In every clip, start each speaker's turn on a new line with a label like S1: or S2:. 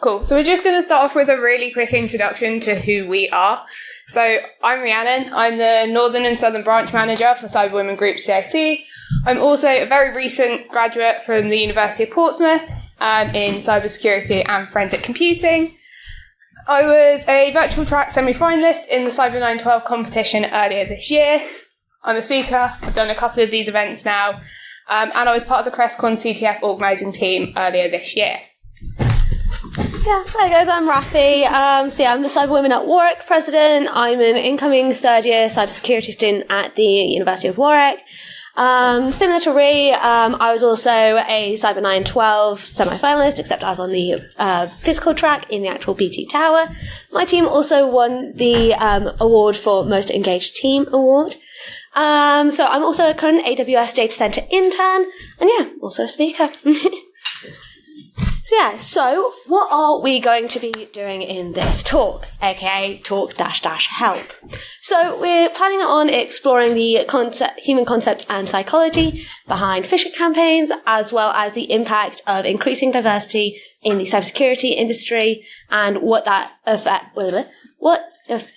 S1: Cool. So we're just going to start off with a really quick introduction to who we are. So I'm Rhiannon. I'm the Northern and Southern Branch Manager for Cyberwomen Group CIC. I'm also a very recent graduate from the University of Portsmouth in cybersecurity and forensic computing. I was a virtual track semi-finalist in the Cyber 912 competition earlier this year. I'm a speaker. I've done a couple of these events now. And I was part of the CrestCon CTF organising team earlier this year.
S2: Yeah, hi guys, I'm Raffi. I'm the Cyberwomen at Warwick president. I'm an incoming third-year cybersecurity student at the University of Warwick. Similar to Rhi, I was also a Cyber 912 semi-finalist, except I was on the physical track in the actual BT Tower. My team also won the award for Most Engaged Team award. So I'm also a current AWS Data Center intern, and also a speaker. So what are we going to be doing in this talk, aka talk-help? So we're planning on exploring the human concepts and psychology behind phishing campaigns, as well as the impact of increasing diversity in the cybersecurity industry and what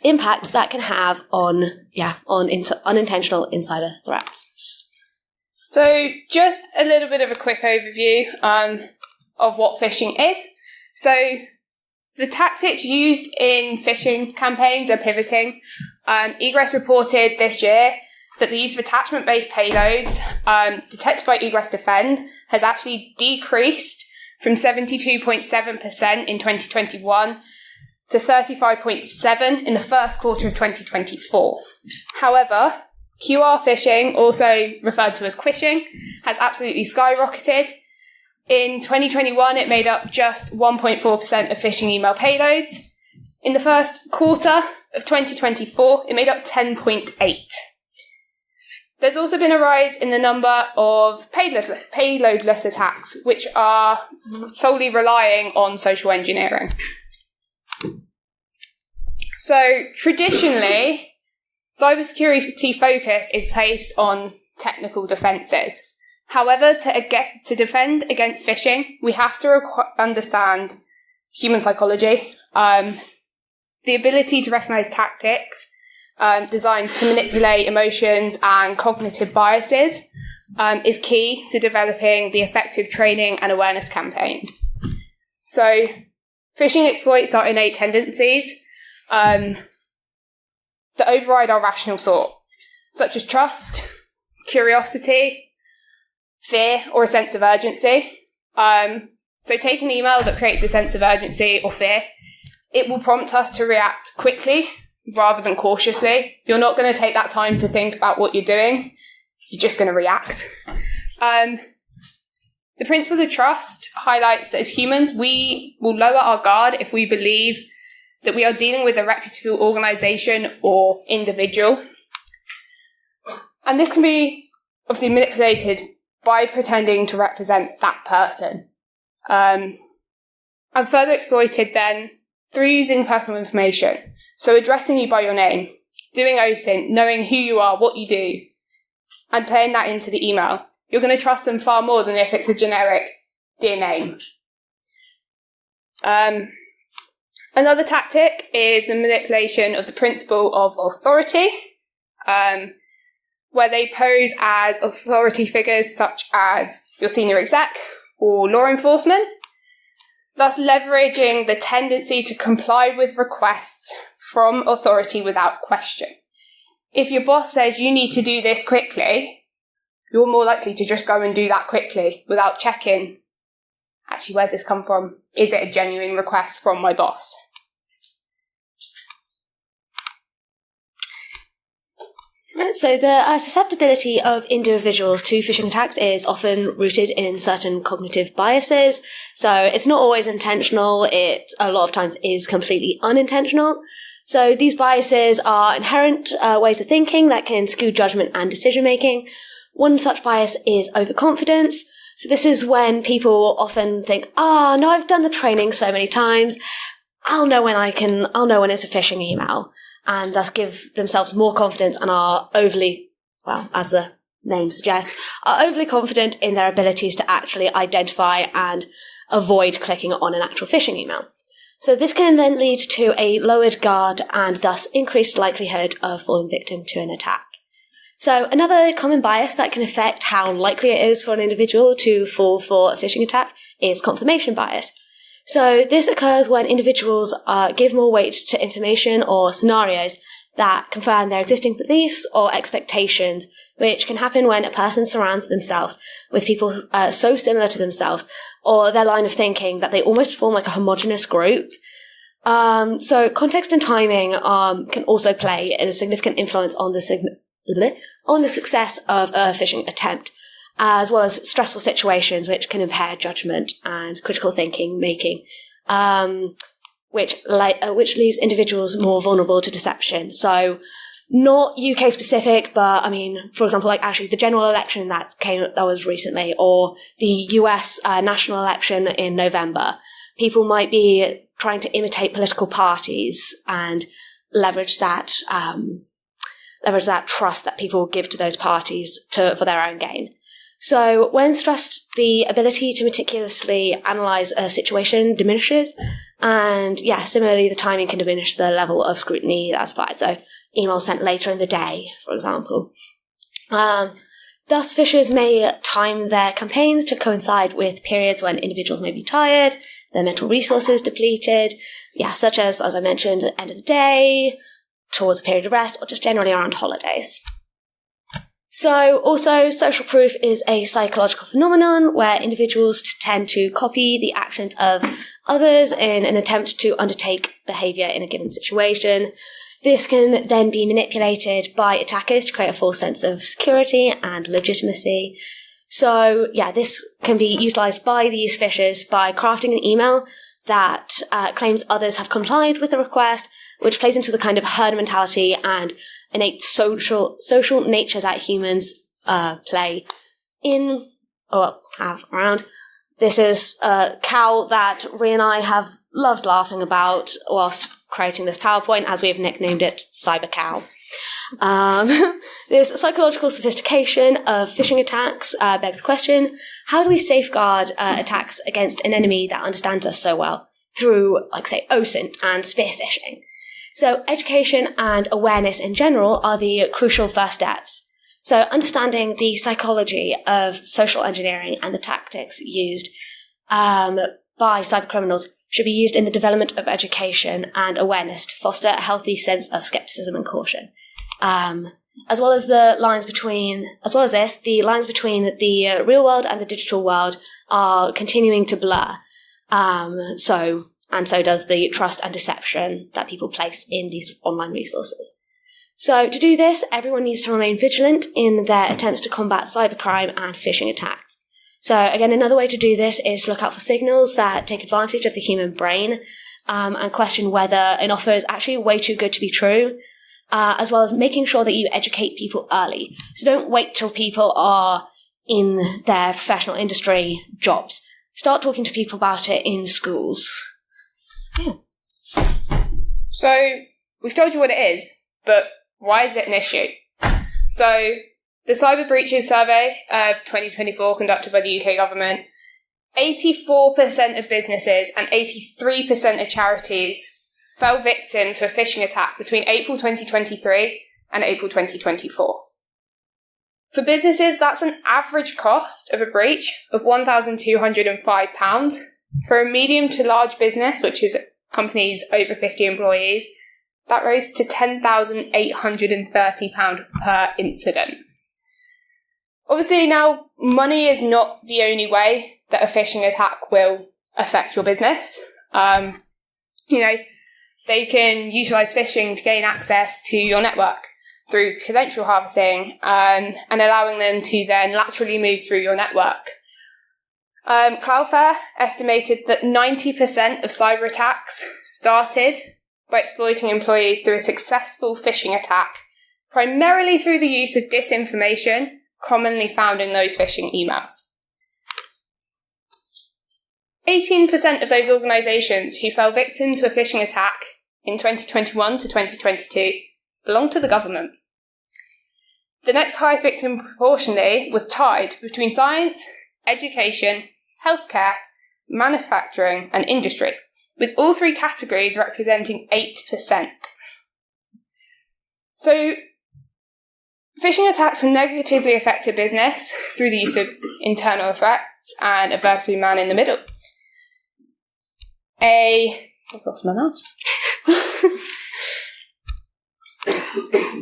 S2: impact that can have on unintentional insider threats.
S1: So just a little bit of a quick overview of what phishing is. So the tactics used in phishing campaigns are pivoting. Egress reported this year that the use of attachment-based payloads detected by Egress Defend has actually decreased from 72.7% in 2021 to 35.7% in the first quarter of 2024. However, QR phishing, also referred to as quishing, has absolutely skyrocketed. In 2021, it made up just 1.4% of phishing email payloads. In the first quarter of 2024, it made up 10.8%. There's also been a rise in the number of payloadless attacks, which are solely relying on social engineering. So traditionally, cybersecurity focus is placed on technical defences. However, to defend against phishing, we have to understand human psychology, the ability to recognise tactics designed to manipulate emotions and cognitive biases is key to developing the effective training and awareness campaigns. So, phishing exploits our innate tendencies that override our rational thought, such as trust, curiosity, fear, or a sense of urgency. So take an email that creates a sense of urgency or fear. It will prompt us to react quickly rather than cautiously. You're not going to take that time to think about what you're doing. You're just going to react. The principle of trust highlights that as humans, we will lower our guard if we believe that we are dealing with a reputable organisation or individual. And this can be obviously manipulated by pretending to represent that person. And further exploited then through using personal information. So addressing you by your name, doing OSINT, knowing who you are, what you do, and playing that into the email. You're going to trust them far more than if it's a generic dear name. Another tactic is the manipulation of the principle of authority, where they pose as authority figures such as your senior exec or law enforcement, thus leveraging the tendency to comply with requests from authority without question. If your boss says you need to do this quickly, you're more likely to just go and do that quickly without checking, actually, where's this come from? Is it a genuine request from my boss?
S2: So the susceptibility of individuals to phishing attacks is often rooted in certain cognitive biases. So it's not always intentional. It a lot of times is completely unintentional. So these biases are inherent ways of thinking that can skew judgment and decision making. One such bias is overconfidence. So this is when people often think, no, I've done the training so many times. I'll know when it's a phishing email. And thus give themselves more confidence and are overly, as the name suggests, are overly confident in their abilities to actually identify and avoid clicking on an actual phishing email. So this can then lead to a lowered guard and thus increased likelihood of falling victim to an attack. So another common bias that can affect how likely it is for an individual to fall for a phishing attack is confirmation bias. So this occurs when individuals give more weight to information or scenarios that confirm their existing beliefs or expectations, which can happen when a person surrounds themselves with people so similar to themselves or their line of thinking that they almost form like a homogenous group. So context and timing can also play a significant influence on the success of a phishing attempt, as well as stressful situations which can impair judgment and critical thinking making, which leaves individuals more vulnerable to deception. So not UK specific, but I mean, for example, like actually the general election that was recently, or the US national election in November, people might be trying to imitate political parties and leverage that trust that people give to those parties for their own gain. So when stressed, the ability to meticulously analyze a situation diminishes, and similarly, the timing can diminish the level of scrutiny that's applied. So emails sent later in the day, for example. Thus, phishers may time their campaigns to coincide with periods when individuals may be tired, their mental resources depleted, such as I mentioned, at the end of the day, towards a period of rest, or just generally around holidays. So also, social proof is a psychological phenomenon where individuals tend to copy the actions of others in an attempt to undertake behaviour in a given situation. This can then be manipulated by attackers to create a false sense of security and legitimacy. So, this can be utilised by these phishers by crafting an email that claims others have complied with the request, which plays into the kind of herd mentality and innate social nature that humans play in, or have around. This is a cow that Rhi and I have loved laughing about whilst creating this PowerPoint, as we have nicknamed it Cyber Cow. This psychological sophistication of phishing attacks begs the question, how do we safeguard attacks against an enemy that understands us so well through, say, OSINT and spear phishing? So education and awareness in general are the crucial first steps. So understanding the psychology of social engineering and the tactics used by cybercriminals should be used in the development of education and awareness to foster a healthy sense of skepticism and caution. The lines between the real world and the digital world are continuing to blur. So does the trust and deception that people place in these online resources. So to do this, everyone needs to remain vigilant in their attempts to combat cybercrime and phishing attacks. So again, another way to do this is to look out for signals that take advantage of the human brain and question whether an offer is actually way too good to be true, as well as making sure that you educate people early. So don't wait till people are in their professional industry jobs. Start talking to people about it in schools. Yeah.
S1: So we've told you what it is, but why is it an issue? So the Cyber Breaches Survey of 2024 conducted by the UK government, 84% of businesses and 83% of charities fell victim to a phishing attack between April 2023 and April 2024. For businesses, that's an average cost of a breach of £1,205. For a medium to large business, which is companies over 50 employees, that rose to £10,830 per incident. Obviously now, money is not the only way that a phishing attack will affect your business. They can utilise phishing to gain access to your network through credential harvesting and allowing them to then laterally move through your network. Cloudflare estimated that 90% of cyber attacks started by exploiting employees through a successful phishing attack, primarily through the use of disinformation commonly found in those phishing emails. 18% of those organisations who fell victim to a phishing attack in 2021 to 2022 belonged to the government. The next highest victim proportionally was tied between science, education, healthcare, manufacturing, and industry, with all three categories representing 8%. So, phishing attacks negatively affect a business through the use of internal threats and adversary man in the middle. I've lost my mouse.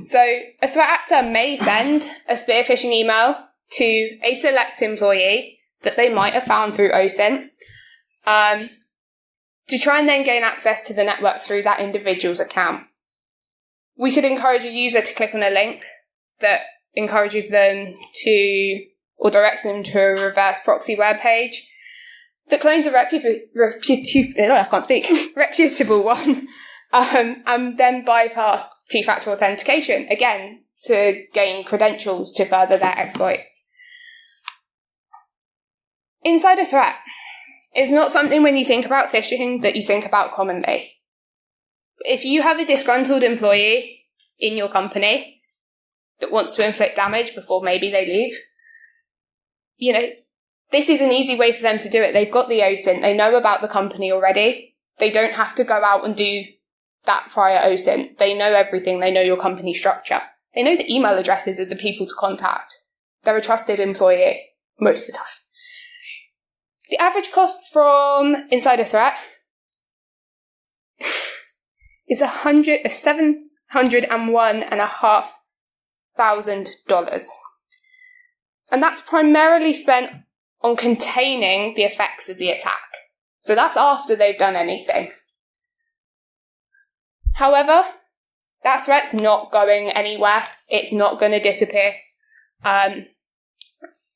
S1: So, a threat actor may send a spear phishing email to a select employee that they might have found through OSINT to try and then gain access to the network through that individual's account. We could encourage a user to click on a link that encourages them to, or directs them to a reverse proxy web page that clones a reputable one, and then bypass two-factor authentication, again, to gain credentials to further their exploits. Insider threat is not something when you think about phishing that you think about commonly. If you have a disgruntled employee in your company that wants to inflict damage before maybe they leave, this is an easy way for them to do it. They've got the OSINT. They know about the company already. They don't have to go out and do that prior OSINT. They know everything. They know your company structure. They know the email addresses of the people to contact. They're a trusted employee most of the time. The average cost from insider threat is $701,500. And that's primarily spent on containing the effects of the attack. So that's after they've done anything. However, that threat's not going anywhere. It's not going to disappear.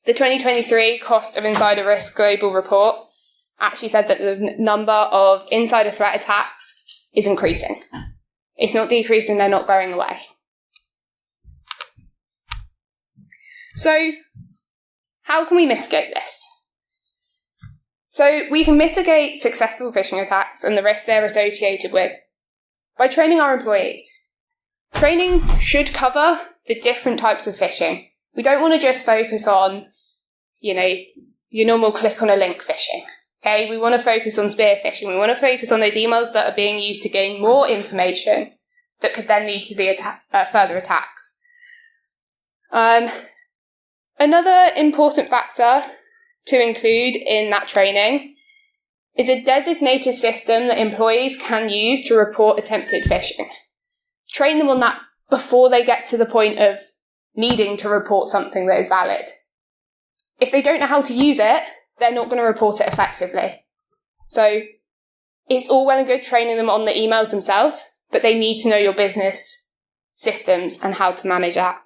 S1: The 2023 Cost of Insider Risk Global Report actually said that the number of insider threat attacks is increasing. It's not decreasing, they're not going away. So, how can we mitigate this? So, we can mitigate successful phishing attacks and the risk they're associated with by training our employees. Training should cover the different types of phishing. We don't want to just focus on, your normal click on a link phishing. Okay, we want to focus on spear phishing. We want to focus on those emails that are being used to gain more information that could then lead to the further attacks. Another important factor to include in that training is a designated system that employees can use to report attempted phishing. Train them on that before they get to the point of needing to report something that is valid. If they don't know how to use it, they're not going to report it effectively. So it's all well and good training them on the emails themselves, but they need to know your business systems and how to manage that.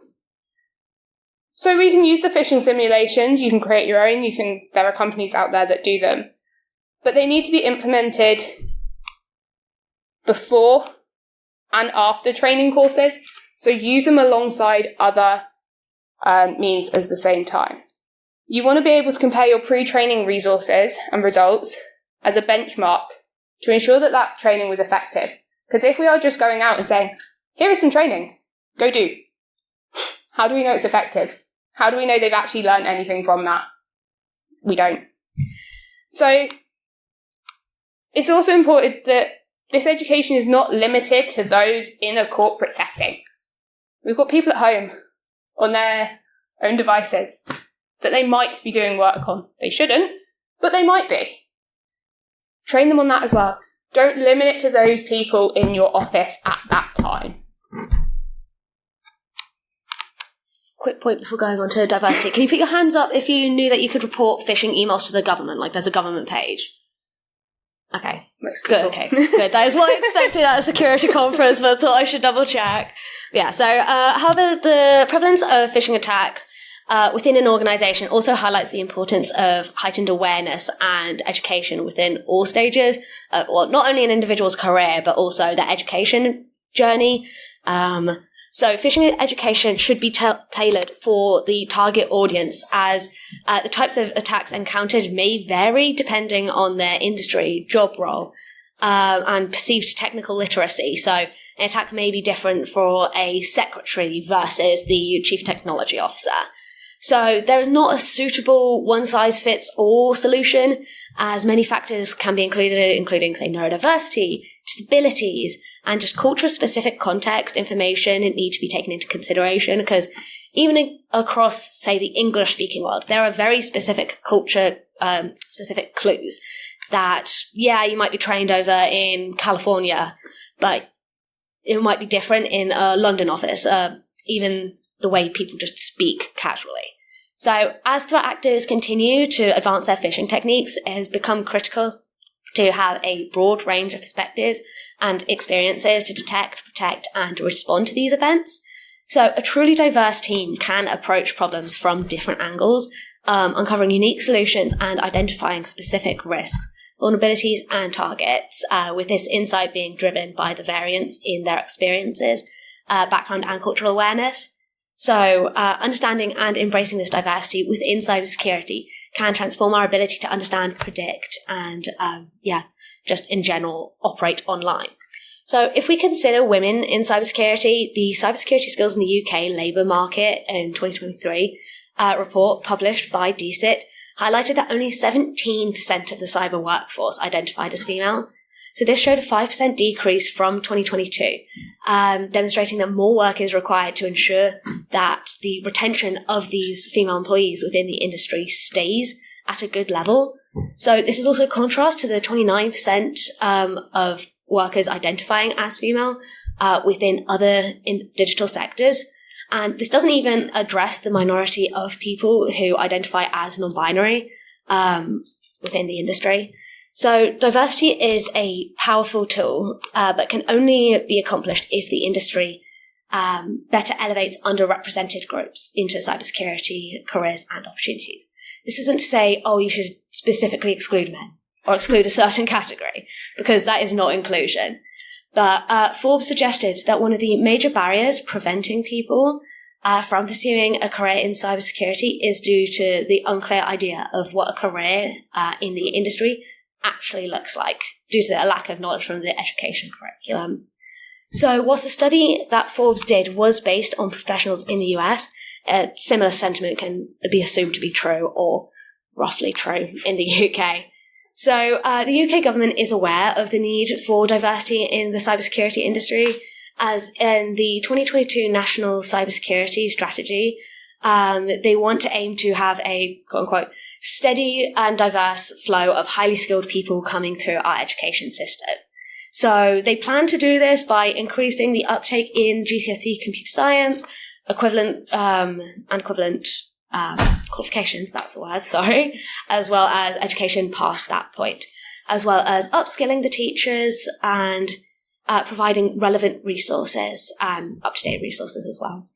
S1: So we can use the phishing simulations. You can create your own. There are companies out there that do them, but they need to be implemented before and after training courses. So use them alongside other means at the same time. You want to be able to compare your pre-training resources and results as a benchmark to ensure that that training was effective. Because if we are just going out and saying, here is some training, go do, how do we know it's effective? How do we know they've actually learned anything from that? We don't. So it's also important that this education is not limited to those in a corporate setting. We've got people at home on their own devices that they might be doing work on. They shouldn't, but they might be. Train them on that as well. Don't limit it to those people in your office at that time.
S2: Quick point before going on to diversity. Can you put your hands up if you knew that you could report phishing emails to the government? Like there's a government page. Okay. Good, okay. Good. That is what I expected at a security conference, but I thought I should double check. Yeah, so, however, the prevalence of phishing attacks within an organization also highlights the importance of heightened awareness and education within all stages, not only an individual's career, but also their education journey. So phishing education should be tailored for the target audience, as the types of attacks encountered may vary depending on their industry, job role, and perceived technical literacy. So an attack may be different for a secretary versus the chief technology officer. So there is not a suitable one-size-fits-all solution, as many factors can be included, including, say, neurodiversity, disabilities, and just culture-specific context information need to be taken into consideration, because even across, say, the English-speaking world, there are very specific specific clues that, you might be trained over in California, but it might be different in a London office, even the way people just speak casually. So as threat actors continue to advance their phishing techniques, it has become critical to have a broad range of perspectives and experiences to detect, protect, and respond to these events. So a truly diverse team can approach problems from different angles, uncovering unique solutions and identifying specific risks, vulnerabilities, and targets, with this insight being driven by the variance in their experiences, background, and cultural awareness. So understanding and embracing this diversity within cybersecurity can transform our ability to understand, predict, and just in general operate online. So if we consider women in cybersecurity, the Cybersecurity Skills in the UK Labour Market in 2023 report published by DCIT highlighted that only 17% of the cyber workforce identified as female. So this showed a 5% decrease from 2022, demonstrating that more work is required to ensure that the retention of these female employees within the industry stays at a good level. So this is also a contrast to the 29% of workers identifying as female within other digital sectors. And this doesn't even address the minority of people who identify as non-binary within the industry. So diversity is a powerful tool, but can only be accomplished if the industry better elevates underrepresented groups into cybersecurity careers and opportunities. This isn't to say, you should specifically exclude men or exclude a certain category, because that is not inclusion. But Forbes suggested that one of the major barriers preventing people from pursuing a career in cybersecurity is due to the unclear idea of what a career in the industry actually looks like, due to a lack of knowledge from the education curriculum. So whilst the study that Forbes did was based on professionals in the US, a similar sentiment can be assumed to be true, or roughly true, in the UK. So the UK government is aware of the need for diversity in the cybersecurity industry, as in the 2022 National Cybersecurity Strategy, they want to aim to have a, quote-unquote, steady and diverse flow of highly skilled people coming through our education system. So they plan to do this by increasing the uptake in GCSE computer science, equivalent qualifications, that's the word, sorry, as well as education past that point, as well as upskilling the teachers and providing relevant resources, up-to-date resources as well.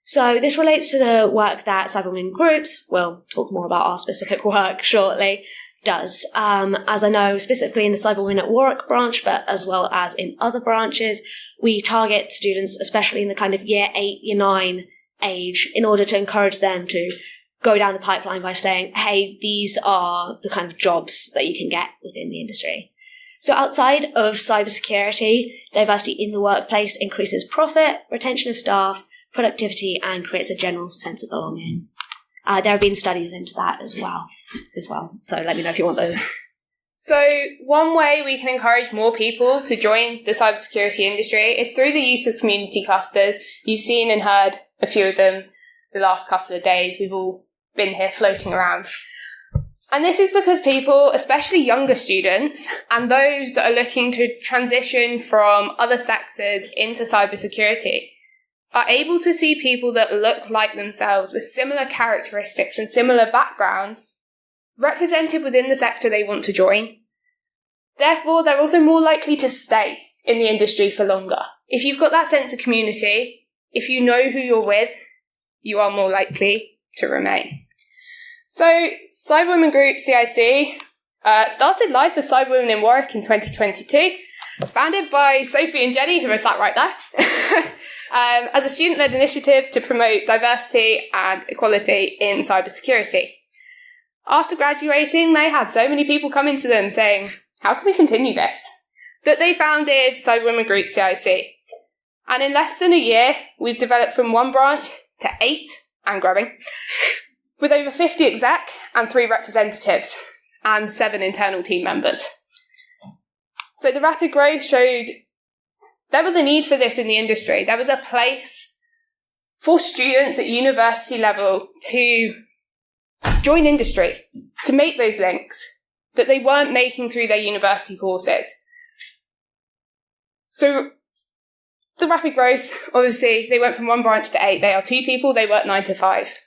S2: So this relates to the work that Cyberwomen Groups, we'll talk more about our specific work shortly, does. As I know, specifically in the Cyberwomen at Warwick branch, but as well as in other branches, we target students, especially in the kind of year 8, year 9 age, in order to encourage them to go down the pipeline by saying, hey, these are the kind of jobs that you can get within the industry. So outside of cybersecurity, diversity in the workplace increases profit, retention of staff, productivity, and creates a general sense of belonging. There have been studies into that as well. So let me know if you want those.
S1: So one way we can encourage more people to join the cybersecurity industry is through the use of community clusters. You've seen and heard a few of them the last couple of days. We've all been here floating around. And this is because people, especially younger students, and those that are looking to transition from other sectors into cybersecurity, are able to see people that look like themselves with similar characteristics and similar backgrounds represented within the sector they want to join. Therefore, they're also more likely to stay in the industry for longer. If you've got that sense of community, if you know who you're with, you are more likely to remain. So, Cyberwomen Group, CIC, started life as Cyberwomen in Warwick in 2022, founded by Sophie and Jenny, who are sat right there, as a student-led initiative to promote diversity and equality in cybersecurity. After graduating, they had so many people coming to them saying, how can we continue this? That they founded Cyberwomen Group, CIC. And in less than a year, we've developed from 1 branch to 8 and growing. with over 50 exec and 3 representatives and 7 internal team members. So the rapid growth showed there was a need for this in the industry. There was a place for students at university level to join industry, to make those links that they weren't making through their university courses. So the rapid growth, obviously, they went from 1 branch to 8. They are 2 people, they work 9 to 5.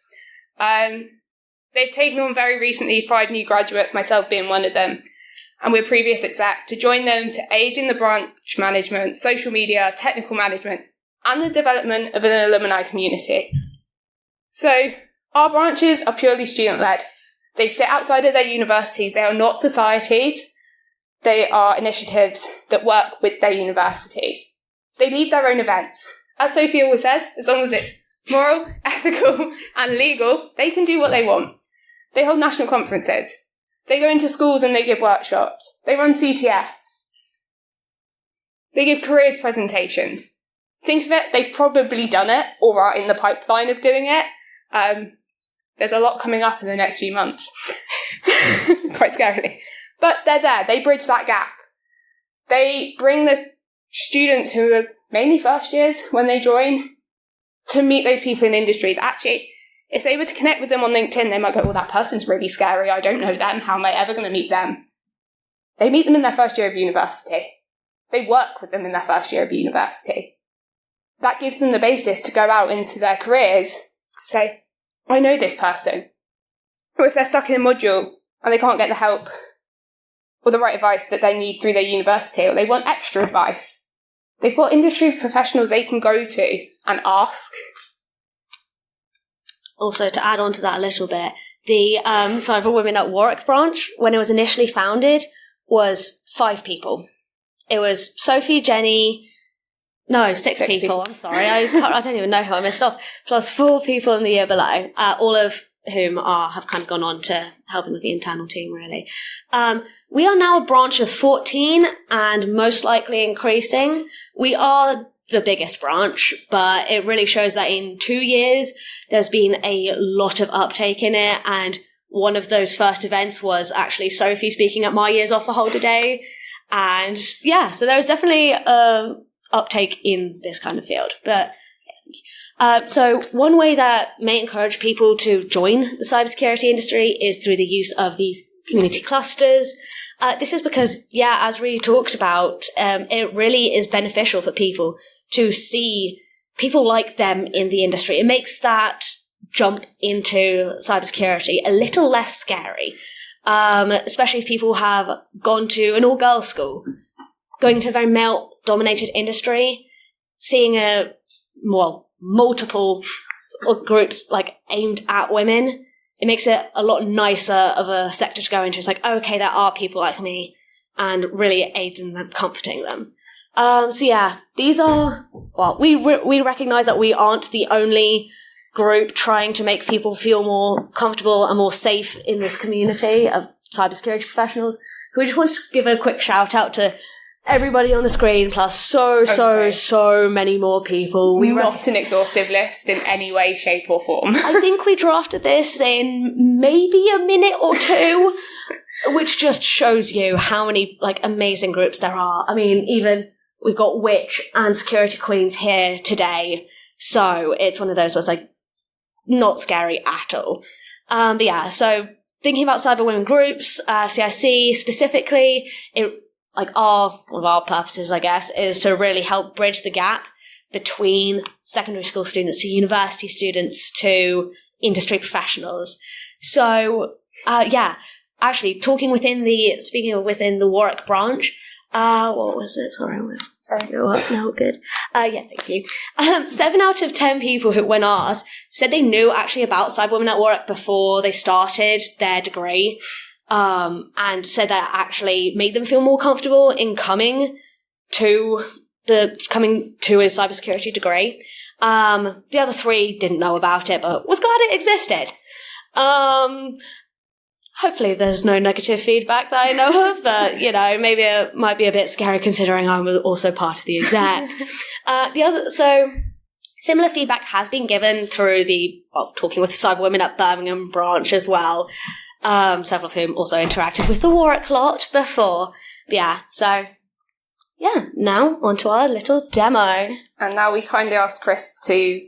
S1: They've taken on very recently 5 new graduates, myself being one of them, and we're previous exec, to join them to aid in the branch management, social media, technical management, and the development of an alumni community. So our branches are purely student-led. They sit outside of their universities. They are not societies. They are initiatives that work with their universities. They lead their own events. As Sophie always says, as long as it's moral, ethical, and legal, they can do what they want. They hold national conferences. They go into schools and they give workshops. They run CTFs. They give careers presentations. Think of it, they've probably done it or are in the pipeline of doing it. There's a lot coming up in the next few months. Quite scarily. But they're there. They bridge that gap. They bring the students who are mainly first years when they join to meet those people in industry that actually, if they were to connect with them on LinkedIn, they might go, well, that person's really scary. I don't know them. How am I ever going to meet them? They meet them in their first year of university. They work with them in their first year of university. That gives them the basis to go out into their careers and say, I know this person. Or if they're stuck in a module and they can't get the help or the right advice that they need through their university, or they want extra advice, they've got industry professionals they can go to and ask.
S2: Also, to add on to that a little bit, the Cyber Women at Warwick branch, when it was initially founded, was 5 people. It was Sophie, Jenny... No, 6 people. I'm sorry. I don't even know how I missed off. Plus 4 people in the year below, all of whom have kind of gone on to helping with the internal team, really. We are now a branch of 14 and most likely increasing. We are the biggest branch, but it really shows that in 2 years, there's been a lot of uptake in it. And one of those first events was actually Sophie speaking at my Years Off a Holder Day. And yeah, so there's definitely uptake in this kind of field. But so one way that may encourage people to join the cybersecurity industry is through the use of these community clusters. This is because, as we talked about, it really is beneficial for people to see people like them in the industry. It makes that jump into cybersecurity a little less scary, especially if people have gone to an all-girls school. Going into a very male-dominated industry, seeing multiple groups aimed at women, it makes it a lot nicer of a sector to go into. It's like, okay, there are people like me, and really aids in them, comforting them. These are, we recognise that we aren't the only group trying to make people feel more comfortable and more safe in this community of cybersecurity professionals. So we just want to give a quick shout out to everybody on the screen, plus so many more people.
S1: Not an exhaustive list in any way, shape or form.
S2: I think we drafted this in maybe a minute or 2, which just shows you how many amazing groups there are. I mean, even we've got Witch and Security Queens here today, so it's one of those where it's not scary at all. So thinking about cyber women groups, CIC specifically, one of our purposes, I guess, is to really help bridge the gap between secondary school students to university students to industry professionals. So, actually, speaking within the Warwick branch, what was it? Sorry, no, good. Thank you. 7 out of 10 people when asked said they knew actually about Cyber Women at Warwick before they started their degree. And said that actually made them feel more comfortable in coming to a cybersecurity degree. The other 3 didn't know about it, but was glad it existed. Hopefully there's no negative feedback that I know of, but, maybe it might be a bit scary considering I'm also part of the exec. Similar feedback has been given through talking with the Cyberwomen at Birmingham branch as well, several of whom also interacted with the Warwick lot before. But yeah, so yeah, now on to our little demo.
S1: And now we kindly ask Chris to